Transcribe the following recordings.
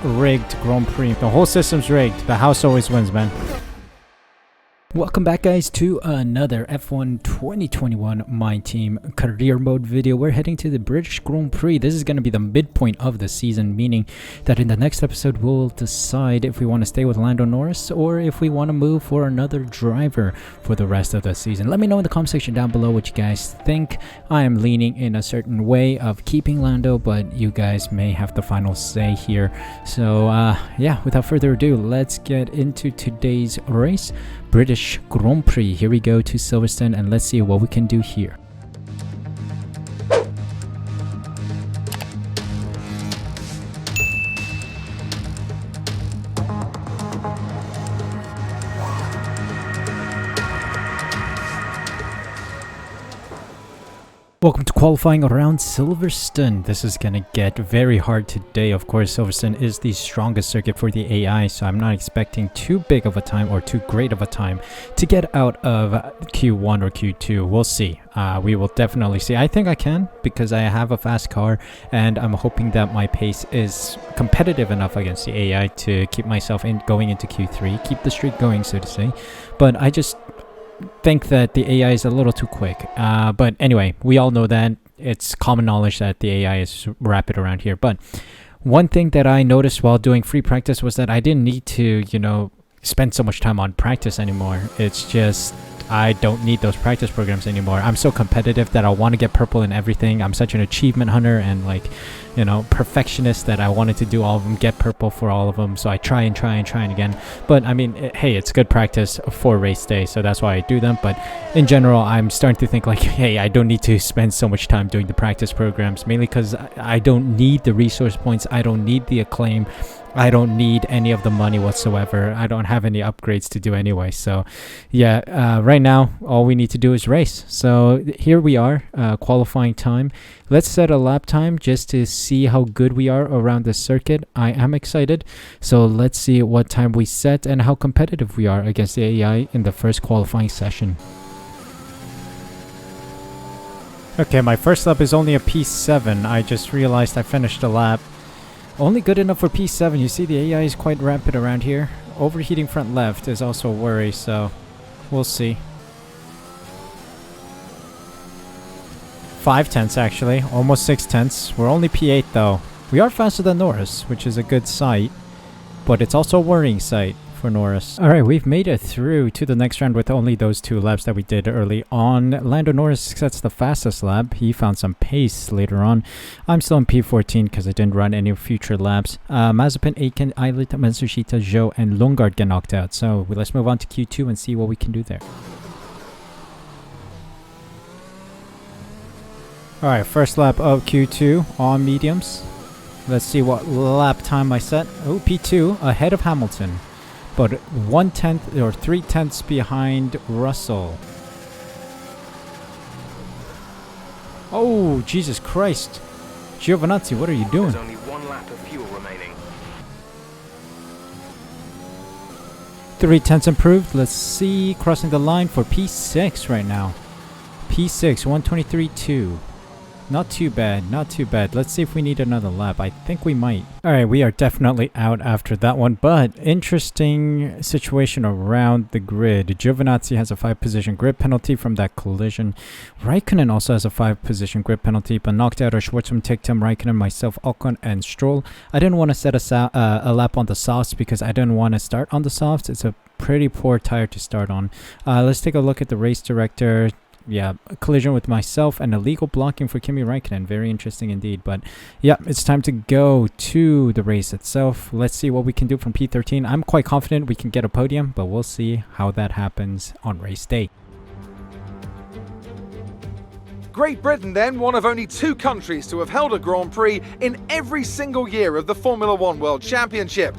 rigged Grand Prix. The whole system's rigged. The house always wins, man. Welcome back, guys, to another F1 2021 My Team career mode video. We're heading to the British Grand Prix. This is going to be the midpoint of the season, meaning that in the next episode we'll decide if we want to stay with Lando Norris or if we want to move for another driver for the rest of the season. Let me know in the comment section down below what you guys think. I am leaning in a certain way of keeping Lando, but you guys may have the final say here. So yeah, without further ado, let's get into today's race. British Grand Prix. Here we go to Silverstone, and let's see what we can do here. Welcome to qualifying around Silverstone. This is gonna get very hard today. Of course, Silverstone is the strongest circuit for the AI, so I'm not expecting too big of a time or too great of a time to get out of Q1 or Q2. We'll see. We will definitely see. I think I can because I have a fast car, and I'm hoping that my pace is competitive enough against the AI to keep myself in going into Q3, keep the streak going, so to say. But I just think that the AI is a little too quick. But anyway, we all know that. It's common knowledge that the AI is rapid around here. But one thing that I noticed while doing free practice was that I didn't need to, spend so much time on practice anymore. It's just I don't need those practice programs anymore. I'm so competitive that I want to get purple in everything. I'm such an achievement hunter and perfectionist that I wanted to do all of them, get purple for all of them. So I try and again. But I mean, hey, it's good practice for race day, so that's why I do them. But in general, I'm starting to think like, hey, I don't need to spend so much time doing the practice programs, mainly because I don't need the resource points. I don't need the acclaim. I don't need any of the money whatsoever. I don't have any upgrades to do anyway. So yeah, right now all we need to do is race. So here we are, qualifying time. Let's set a lap time just to see how good we are around the circuit. I am excited. So let's see what time we set and how competitive we are against the AI in the first qualifying session. Okay, my first lap is only a P7. I just realized I finished a lap. Only good enough for P7. You see the AI is quite rapid around here. Overheating front left is also a worry, so we'll see. 5 tenths actually, almost 6 tenths. We're only P8 though. We are faster than Norris, which is a good sight, but it's also a worrying sight for Norris. Alright, we've made it through to the next round with only those 2 laps that we did early on. Lando Norris sets the fastest lap. He found some pace later on. I'm still in P14 because I didn't run any future laps. Mazepin, Aitken, Eilert, Matsushita, Zhou, and Lundgaard get knocked out. So let's move on to Q2 and see what we can do there. Alright, first lap of Q2 on mediums. Let's see what lap time I set. Oh, P2 ahead of Hamilton, but 1 tenth or 3 tenths behind Russell. Oh, Jesus Christ. Giovinazzi, what are you doing? There's only 1 lap of fuel remaining. 3 tenths improved. Let's see, crossing the line for P6 right now. P6, 123.2. Not too bad, not too bad. Let's see if we need another lap. I think we might. Alright, we are definitely out after that one, but interesting situation around the grid. Giovinazzi has a 5-position grid penalty from that collision. Raikkonen also has a 5-position grid penalty, but knocked out are Schwartzman, Ticktum, Raikkonen, myself, Ocon, and Stroll. I didn't want to set a lap on the softs because I didn't want to start on the softs. It's a pretty poor tire to start on. Let's take a look at the race director. Yeah, a collision with myself and illegal blocking for Kimi Raikkonen. Very interesting indeed. But yeah, it's time to go to the race itself. Let's see what we can do from P13. I'm quite confident we can get a podium, but we'll see how that happens on race day. Great Britain then, one of only 2 countries to have held a Grand Prix in every single year of the Formula One World Championship.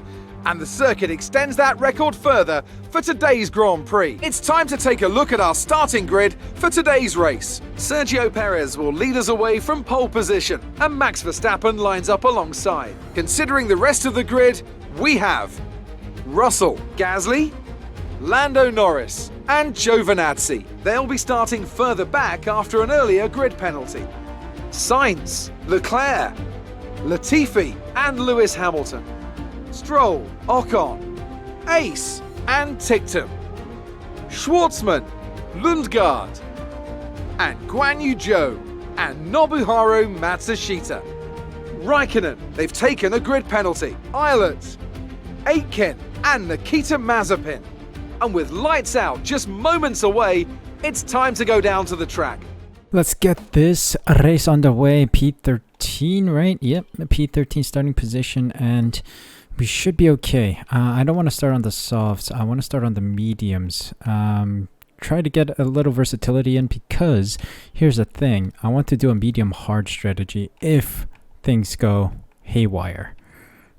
And the circuit extends that record further for today's Grand Prix. It's time to take a look at our starting grid for today's race. Sergio Perez will lead us away from pole position, and Max Verstappen lines up alongside. Considering the rest of the grid, we have Russell, Gasly, Lando Norris, and Giovinazzi. They'll be starting further back after an earlier grid penalty. Sainz, Leclerc, Latifi, and Lewis Hamilton. Stroll, Ocon, Ace and Ticktum, Schwartzman, Lundgaard, and Guan Yu Zhou and Nobuharu Matsushita. Raikkonen, they've taken a grid penalty. Eilert, Aitken and Nikita Mazepin. And with lights out just moments away, it's time to go down to the track. Let's get this race underway. P13, right? Yep, P13 starting position, and we should be okay. I don't want to start on the softs. I want to start on the mediums. Try to get a little versatility in, because here's the thing. I want to do a medium hard strategy if things go haywire.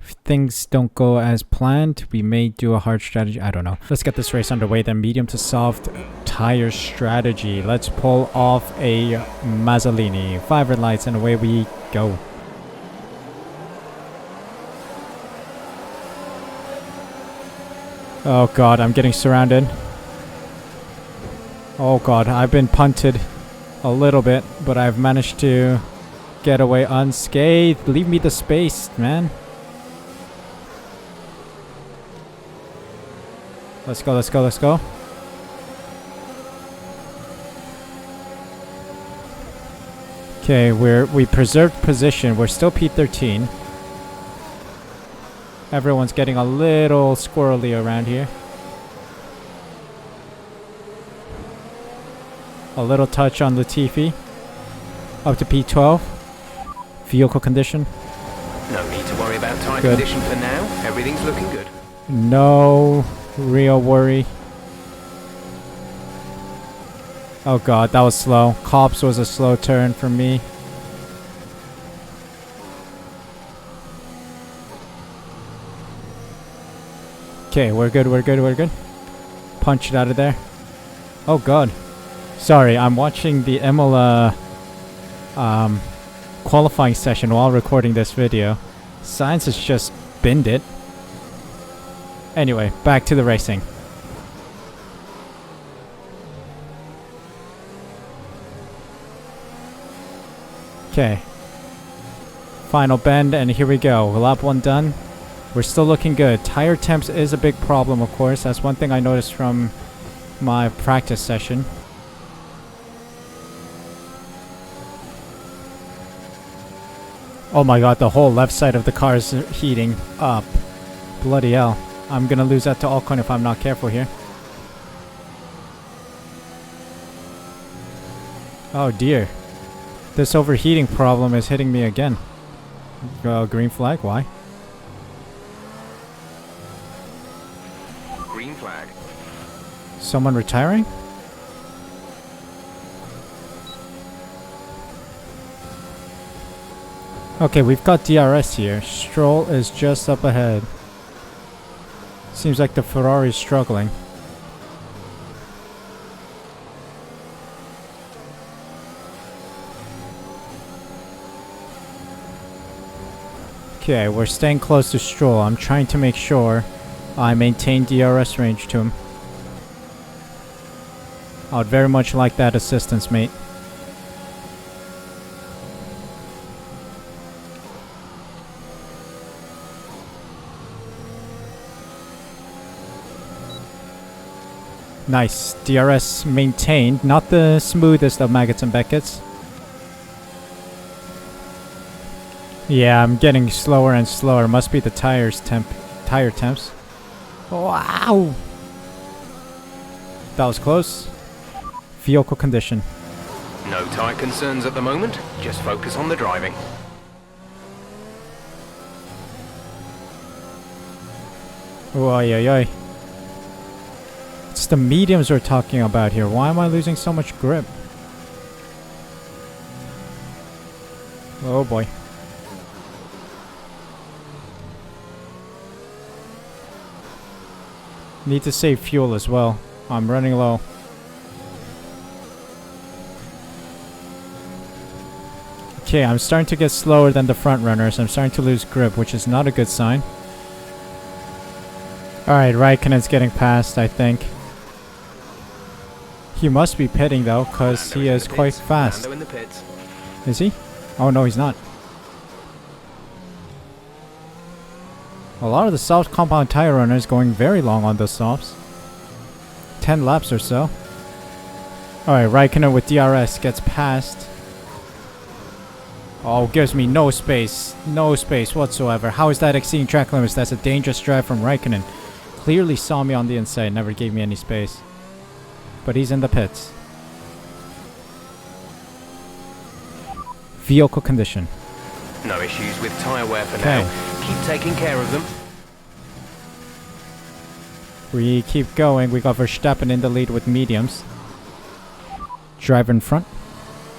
If things don't go as planned, we may do a hard strategy. I don't know. Let's get this race underway then. Medium to soft tire strategy. Let's pull off a Mazzolini. 5 red lights and away we go. Oh god, I'm getting surrounded. Oh god, I've been punted a little bit, but I've managed to get away unscathed. Leave me the space, man. Let's go, let's go, let's go. Okay, we preserved position. We're still P13. Everyone's getting a little squirrely around here. A little touch on Latifi. Up to P12. Vehicle condition. No need to worry about tire condition for now. Everything's looking good. No real worry. Oh god, that was slow. Cops was a slow turn for me. Okay, we're good, we're good, we're good. Punch it out of there. Oh god. Sorry, I'm watching the Imola qualifying session while recording this video. Science has just binned it. Anyway, back to the racing. Okay. Final bend, and here we go. Lap 1 done. We're still looking good. Tire temps is a big problem, of course. That's one thing I noticed from my practice session. Oh my god, the whole left side of the car is heating up. Bloody hell. I'm gonna lose that to Ocon if I'm not careful here. Oh dear. This overheating problem is hitting me again. Green flag, why? Green flag. Someone retiring? Okay, we've got DRS here. Stroll is just up ahead. Seems like the Ferrari is struggling. Okay, we're staying close to Stroll. I'm trying to make sure I maintain DRS range to him. I would very much like that assistance, mate. Nice. DRS maintained. Not the smoothest of Maggots and Beckett's. Yeah, I'm getting slower and slower. Must be the tire temps. Wow! That was close. Vehicle condition. No tire concerns at the moment. Just focus on the driving. Oy, oy, oy. It's the mediums we're talking about here. Why am I losing so much grip? Oh boy. Need to save fuel as well. I'm running low. Okay, I'm starting to get slower than the front runners. I'm starting to lose grip, which is not a good sign. Alright, Raikkonen's getting past, I think. He must be pitting though, because he is quite fast. Is he? Oh no, he's not. A lot of the soft compound tire runners going very long on those softs. 10 laps or so. Alright, Raikkonen with DRS gets past. Oh, gives me no space. No space whatsoever. How is that exceeding track limits? That's a dangerous drive from Raikkonen. Clearly saw me on the inside. Never gave me any space. But he's in the pits. Vehicle condition. No issues with tyre wear for now. Keep taking care of them. We keep going. We got Verstappen in the lead with mediums. Driver in front.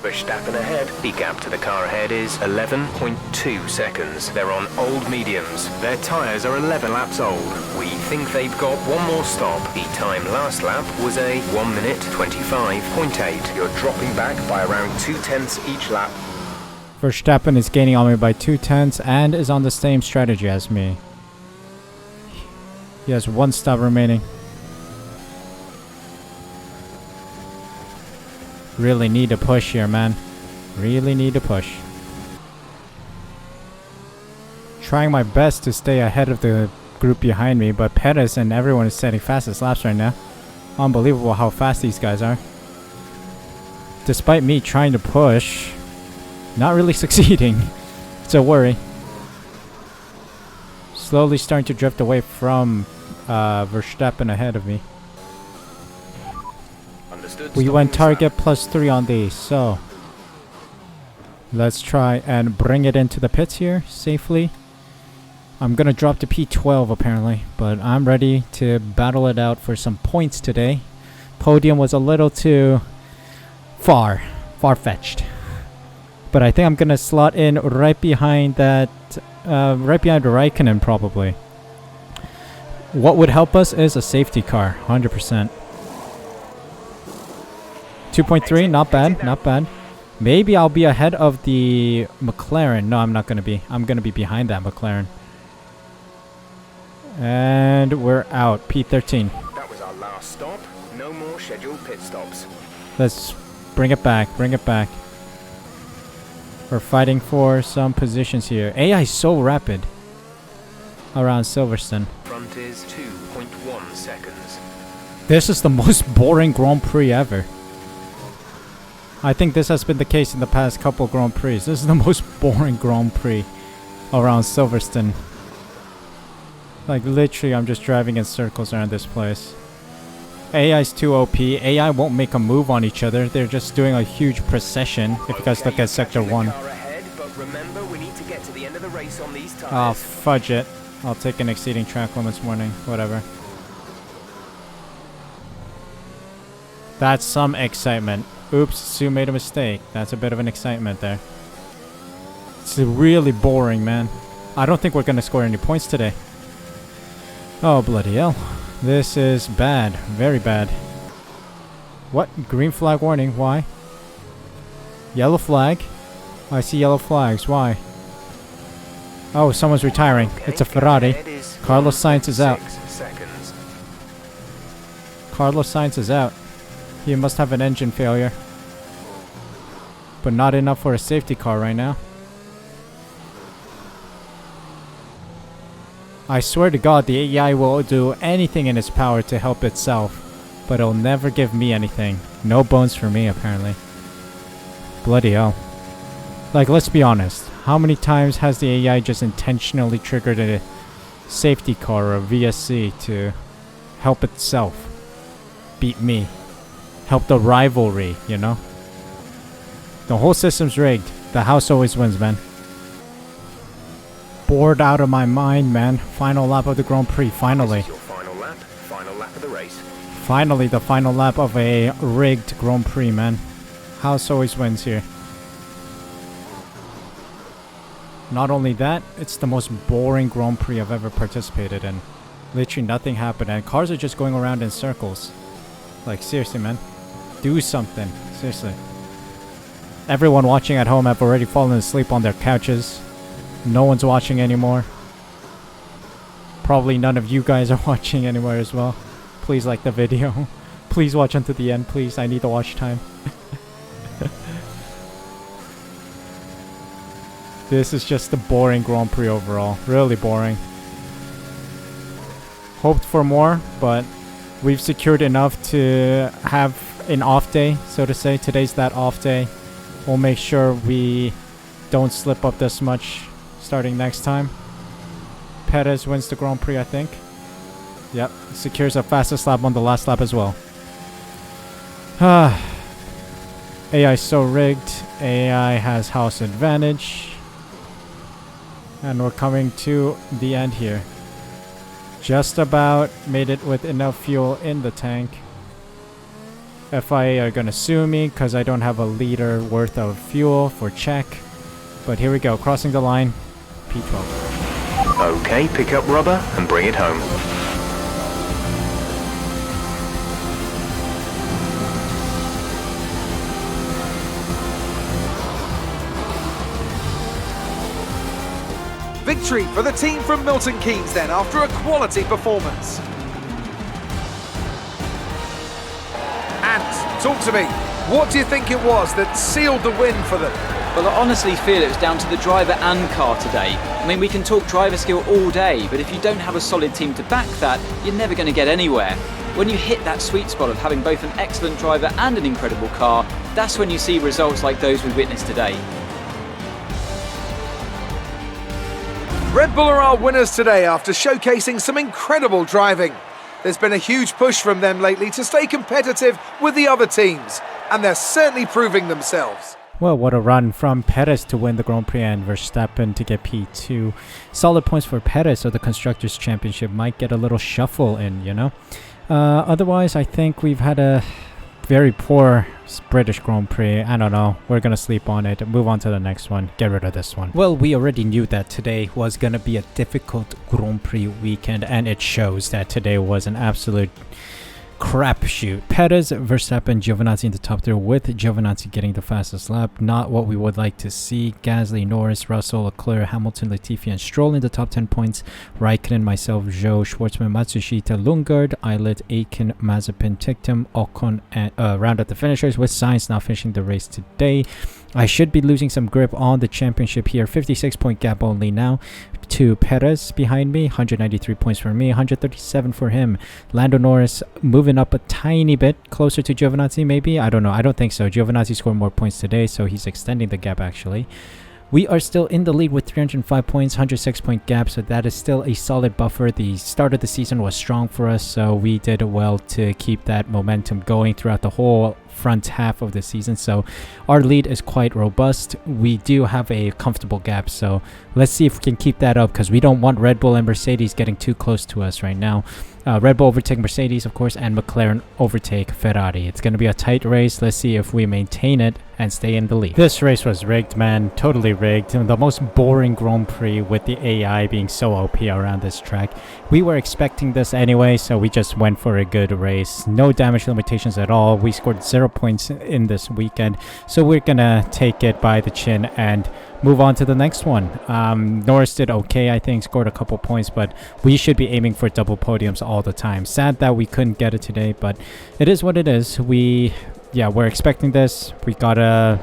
Verstappen ahead. The gap to the car ahead is 11.2 seconds. They're on old mediums. Their tyres are 11 laps old. We think they've got one more stop. The time last lap was a 1 minute 25.8. You're dropping back by around 2/10 each lap. Verstappen is gaining on me by 2/10 and is on the same strategy as me. He has one stop remaining. Really need to push here, man. Really need to push. Trying my best to stay ahead of the group behind me, but Perez and everyone is setting fastest laps right now. Unbelievable how fast these guys are. Despite me trying to push, not really succeeding. It's a worry. Slowly starting to drift away from Verstappen ahead of me. Understood. We went target +3 on these, so let's try and bring it into the pits here safely. I'm gonna drop to P12 apparently, but I'm ready to battle it out for some points today. Podium was a little too far-fetched. But I think I'm gonna slot in right behind that, right behind Raikkonen probably. What would help us is a safety car, 100%. 2.3, not bad, not bad. Maybe I'll be ahead of the McLaren. No, I'm not gonna be. I'm gonna be behind that McLaren. And we're out, P13. That was our last stop. No more scheduled pit stops. Let's bring it back, bring it back. We're fighting for some positions here. AI is so rapid around Silverstone. Front is 2.1 seconds. This is the most boring Grand Prix ever. I think this has been the case in the past couple Grand Prix. This is the most boring Grand Prix around Silverstone. Like literally I'm just driving in circles around this place. AI's too OP. AI won't make a move on each other. They're just doing a huge procession. If you guys look at Sector 1. Oh, fudge it. I'll take an exceeding track limits warning. Whatever. That's some excitement. Oops, Suh made a mistake. That's a bit of an excitement there. It's really boring, man. I don't think we're going to score any points today. Oh, bloody hell. This is bad. Very bad. What? Green flag warning. Why? Yellow flag? I see yellow flags. Why? Oh, someone's retiring. It's a Ferrari. Carlos Sainz is out. Carlos Sainz is out. He must have an engine failure. But not enough for a safety car right now. I swear to God, the AI will do anything in its power to help itself, but it'll never give me anything. No bones for me, apparently. Bloody hell. Like, let's be honest. How many times has the AI just intentionally triggered a safety car or a VSC to help itself beat me? Help the rivalry, you know? The whole system's rigged. The house always wins, man. Bored out of my mind, man. Final lap of the Grand Prix, finally. This is your final lap of the race. Finally, the final lap of a rigged Grand Prix, man. House always wins here. Not only that, it's the most boring Grand Prix I've ever participated in. Literally nothing happened, and cars are just going around in circles. Like, seriously, man. Do something. Seriously. Everyone watching at home have already fallen asleep on their couches. No one's watching anymore. Probably none of you guys are watching anymore as well. Please like the video. Please watch until the end, please. I need the watch time. This is just a boring Grand Prix overall. Really boring. hoped for more, but we've secured enough to have an off day, so to say. Today's that off day. We'll make sure we don't slip up this much starting next time. Perez wins the Grand Prix, I think. Yep, secures a fastest lap on the last lap as well. AI is so rigged. AI has house advantage. And we're coming to the end here. Just about made it with enough fuel in the tank. FIA are gonna sue me because I don't have a liter worth of fuel for check. But here we go, crossing the line, P12. Okay, pick up rubber and bring it home. Victory for the team from Milton Keynes then, after a quality performance. And talk to me, what do you think it was that sealed the win for them? Well, I honestly feel it was down to the driver and car today. I mean, we can talk driver skill all day, but if you don't have a solid team to back that, you're never going to get anywhere. When you hit that sweet spot of having both an excellent driver and an incredible car, that's when you see results like those we witnessed today. Red Bull are our winners today after showcasing some incredible driving. There's been a huge push from them lately to stay competitive with the other teams, and they're certainly proving themselves. Well, what a run from Perez to win the Grand Prix and Verstappen to get P2. Solid points for Perez, so the Constructors' Championship might get a little shuffle in, you know? Otherwise, I think we've had a very poor British Grand Prix. I don't know. We're going to sleep on it. Move on to the next one. Get rid of this one. Well, we already knew that today was going to be a difficult Grand Prix weekend, and it shows that today was an absolute crapshoot. Perez, Verstappen, Giovinazzi in the top 3, with Giovinazzi getting the fastest lap. Not what we would like to see. Gasly, Norris, Russell, Leclerc, Hamilton, Latifi, and Stroll in the top 10 points. Raikkonen, myself, Zhou, Schwartzman, Matsushita, Lundgaard, Eilert, Aiken, Mazepin, Tictum, Ocon, and round up the finishers, with Sainz not finishing the race today. I should be losing some grip on the championship here. 56-point gap only now to Perez behind me. 193 points for me, 137 for him. Lando Norris moving up a tiny bit closer to Giovinazzi maybe. I don't know. I don't think so. Giovinazzi scored more points today, so he's extending the gap actually. We are still in the lead with 305 points, 106-point gap, so that is still a solid buffer. The start of the season was strong for us, so we did well to keep that momentum going throughout the whole front half of the season. So our lead is quite robust. We do have a comfortable gap, so let's see if we can keep that up, because we don't want Red Bull and Mercedes getting too close to us right now. Red Bull overtake Mercedes, of course, and McLaren overtake Ferrari. It's going to be a tight race. Let's see if we maintain it and stay in the lead. This race was rigged, man. Totally rigged. The most boring Grand Prix with the AI being so OP around this track. We were expecting this anyway, so we just went for a good race. No damage limitations at all. We scored 0 points in this weekend, so we're going to take it by the chin and move on to the next one. Norris did okay, I think, scored a couple points, but we should be aiming for double podiums all the time. Sad that we couldn't get it today, but it is what it is. We're expecting this. We got a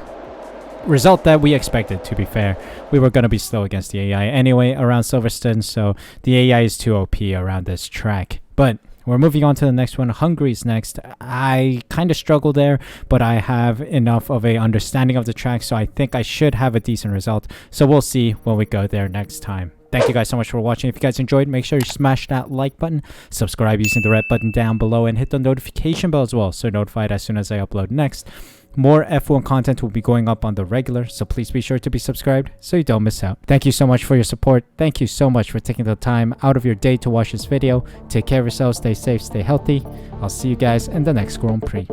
result that we expected, to be fair. We were going to be slow against the AI anyway around Silverstone, so the AI is too OP around this track. But we're moving on to the next one. Hungary's next. I kind of struggle there, but I have enough of a understanding of the track, so I think I should have a decent result. So we'll see when we go there next time. Thank you guys so much for watching. If you guys enjoyed, make sure you smash that like button, subscribe using the red button down below, and hit the notification bell as well, so you're notified as soon as I upload next. More F1 content will be going up on the regular, so please be sure to be subscribed so you don't miss out. Thank you so much for your support. Thank you so much for taking the time out of your day to watch this video. Take care of yourselves, stay safe, stay healthy. I'll see you guys in the next Grand Prix.